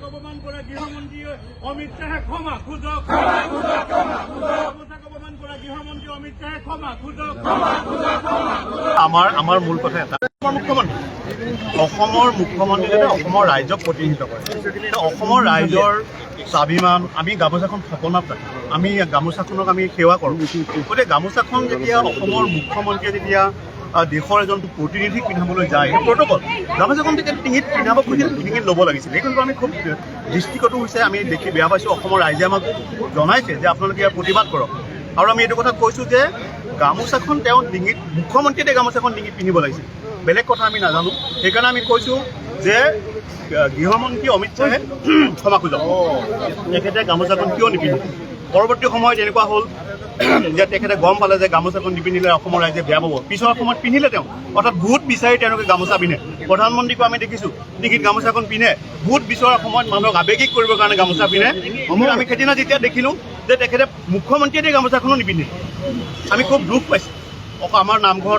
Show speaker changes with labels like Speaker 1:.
Speaker 1: অপমান কৰা গৃহমন্ত্ৰী অমিত শ্বাহে ক্ষমা খোজক। অপমান কৰা গৃহমন্ত্ৰী অমিত শ্বাহে ক্ষমা খোজক।
Speaker 2: আমাৰ মূল কথা এটা, অসমৰ মুখ্যমন্ত্ৰী যাতে অসমৰ ৰাইজক প্ৰতিনিধিত্ব কৰে। অসমৰ ৰাইজৰ স্বাভিমান, আমি গামোচাখন সপোনত ৰাখোঁ, আমি গামোচাখনক আমি সেৱা কৰোঁ। গতিকে গামোচাখন যেতিয়া অসমৰ মুখ্যমন্ত্ৰীয়ে যেতিয়া দেশৰ এজন প্ৰতিনিধিক পিন্ধাবলৈ যায়, প্ৰট'কল গামোচাখন তেতিয়া ডিঙিত পিন্ধাব খুজিলে ডিঙিত ল'ব লাগিছিল। এই কিন্তু আমি খুব দৃষ্টিগত হৈছে, আমি দেখি বেয়া পাইছোঁ। অসমৰ ৰাইজে আমাক জনাইছে যে আপোনালোকে ইয়াৰ প্ৰতিবাদ কৰক। আৰু আমি এইটো কথা কৈছোঁ যে গামোচাখন তেওঁ ডিঙিত, মুখ্যমন্ত্ৰীয়ে গামোচাখন ডিঙিত পিন্ধিব লাগিছিল, বেলেগ কথা আমি নাজানো। সেইকাৰণে আমি কৈছোঁ যে গৃহমন্ত্ৰী অমিত শ্বাহে ক্ষমা খোজক, তেখেতে গামোচাখন কিয় নিপিন্ধে। পৰৱৰ্তী সময়ত এনেকুৱা হ'ল যে তেখেতে গম পালে যে গামোচাখন নিপিন্ধিলে অসমৰ ৰাইজে বেয়া পাব। পিছৰ সময়ত পিন্ধিলে তেওঁ, অৰ্থাৎ ভোট বিচাৰি তেওঁলোকে গামোচা পিন্ধে। প্ৰধানমন্ত্ৰীকো আমি দেখিছোঁ ডিঙিত গামোচাখন পিন্ধে, ভোট বিচৰাৰ সময়ত মানুহক আৱেগিক কৰিবৰ কাৰণে গামোচা পিন্ধে। আমি সেইদিনা যেতিয়া দেখিলোঁ যে তেখেতে মুখ্যমন্ত্ৰীয়ে গামোচাখনো নিপিন্ধে, আমি খুব দুখ পাইছোঁ। আমাৰ নামঘৰত